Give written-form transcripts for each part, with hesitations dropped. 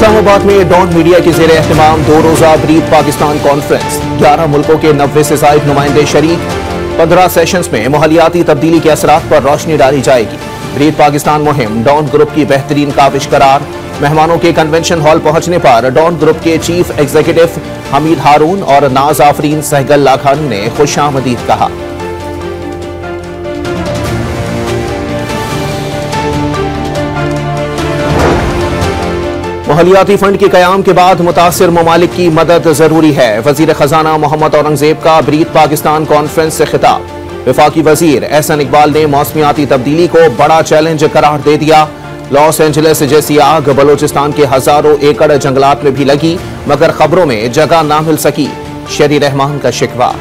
इस्लामाबाद में don media के ज़ेरे एहतमाम 2 रोज़ा ब्रीफ पाकिस्तान कॉन्फ्रेंस, 11 मुल्कों के 90 से ज़ायद नुमाइंदे शरीक। 15 सेशंस में माहौलियाती तब्दीली के असरात पर रोशनी डाली जाएगी। ब्रीफ पाकिस्तान मुहिम डॉन ग्रुप की बेहतरीन काविश करार। मेहमानों के कन्वेंशन हॉल पहुंचने पर डॉन ग्रुप के चीफ एग्जीक्यूटिव हमीद हारून और नाज आफरीन सहगल लाखानी ने खुशामदीद कहा। माहौलियाती फंड के कयाम के बाद मुतासिर ममालिक की मदद जरूरी है। वजीर खजाना मोहम्मद औरंगजेब का ब्रीफ पाकिस्तान कॉन्फ्रेंस से खिताब। वफाकी वजीर एहसन इकबाल ने मौसमियाती तब्दीली को बड़ा चैलेंज करार दे दिया। लॉस एंजलिस जैसी आग बलोचिस्तान के हजारों एकड़ जंगलात में भी लगी, मगर खबरों में जगह ना मिल सकी। शरी रहमान का शिकवा।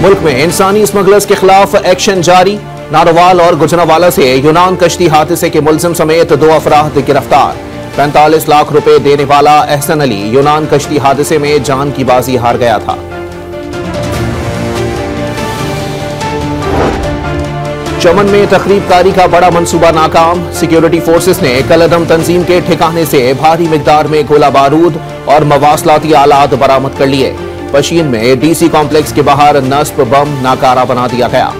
मुल्क में इंसानी स्मगलर्स के खिलाफ एक्शन जारी। नारोवाल और गुजरावाला से यूनान कश्ती हादसे के मुलजिम समेत 2 अफराद गिरफ्तार। 45 लाख रुपए देने वाला एहसन अली यूनान कश्ती हादसे में जान की बाजी हार गया था। चमन में तखरीबकारी का बड़ा मंसूबा नाकाम। सिक्योरिटी फोर्सेस ने कलअदम तंजीम के ठिकाने से भारी मिकदार में गोला बारूद और मवासलाती आलात बरामद कर लिए। पशीन में डीसी कॉम्प्लेक्स के बाहर नस्ब बम नाकारा बना दिया गया।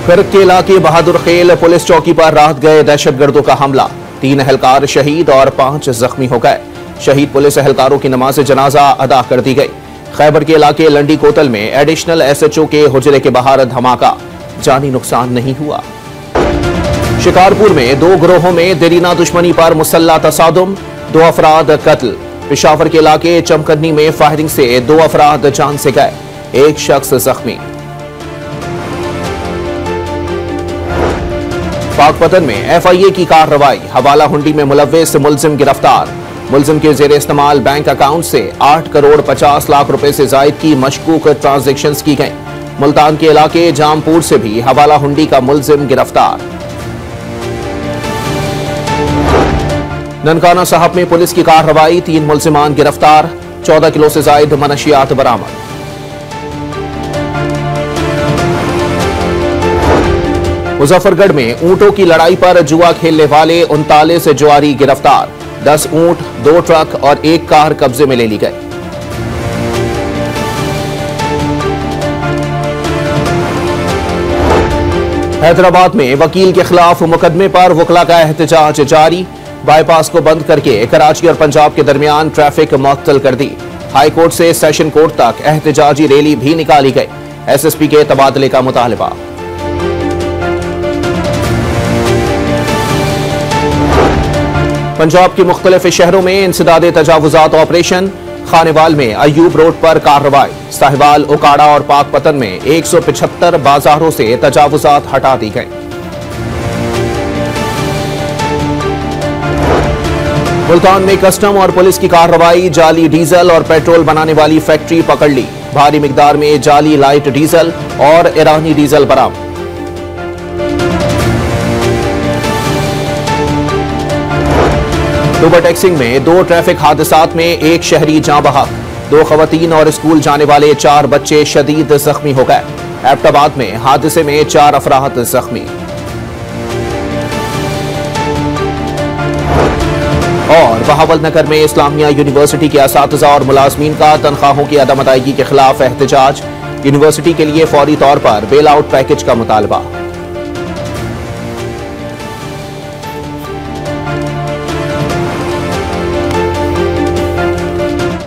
खर्क के इलाके बहादुर खेल पुलिस चौकी पर रात गए दहशतगर्दों का हमला। 3 अहलकार शहीद और 5 जख्मी हो गए। शहीद पुलिस अहलकारों की नमाज जनाजा अदा कर दी गई। खैबर के इलाके लंडी कोतल में एडिशनल SHO के हुजरे के बाहर धमाका, जानी नुकसान नहीं हुआ। शिकारपुर में 2 गिरोहों में देरीना दुश्मनी पर मुसल्ला तसादुम, 2 अफराद कत्ल। पेशावर के इलाके चमकन्नी में फायरिंग से 2 अफराद जान से गए, 1 शख्स जख्मी। पाकपतन में FIA की कार्रवाई। हवाला हुंडी में मुलव्विस मुलजिम गिरफ्तार। मुलजिम के जेर इस्तेमाल बैंक अकाउंट से 8 करोड़ 50 लाख रुपए से जायद की मशकूक ट्रांजैक्शंस की गई। मुल्तान के इलाके जामपुर से भी हवाला हुंडी का मुलजिम गिरफ्तार। ननकाना साहब में पुलिस की कार्रवाई, 3 मुलजिमान गिरफ्तार, 14 किलो से जायद मनशियात बरामद। मुजफ्फरगढ़ में ऊंटों की लड़ाई पर जुआ खेलने वाले 39 जुआरी गिरफ्तार। 10 ऊंट, 2 ट्रक और 1 कार कब्जे में ले ली गई। हैदराबाद में वकील के खिलाफ मुकदमे पर वकला का एहतजाज जारी। बाईपास को बंद करके कराची और पंजाब के दरमियान ट्रैफिक मुअत्तल कर दी। हाई कोर्ट से सेशन कोर्ट तक एहतजाजी रैली भी निकाली गई। SSP के तबादले का मुतालबा। पंजाब के मुख्तलिफ शहरों में इंसदादे तजावुजात ऑपरेशन। खानेवाल में अयूब रोड पर कार्रवाई। साहिवाल, उकाड़ा और पाकपतन में 175 बाजारों से तजावुजात हटा दी गई। मुल्तान में कस्टम और पुलिस की कार्रवाई। जाली डीजल और पेट्रोल बनाने वाली फैक्ट्री पकड़ ली। भारी मिकदार में जाली लाइट डीजल और ईरानी डीजल बरामद। दुबई टैक्सिंग में 2 ट्रैफिक हादसात में 1 शहरी जाँ बहक। 2 खवातीन और स्कूल जाने वाले 4 बच्चे शदीद जख्मी हो गए। एबटाबाद में हादसे में 4 अफराद जख्मी। और बहावलनगर में इस्लामिया यूनिवर्सिटी के असातिज़ा और मुलाजमीन का तनख्वाहों की अदम अदायगी के खिलाफ एहतजाज। यूनिवर्सिटी के लिए फौरी तौर पर बेल आउट पैकेज का मुतालबा।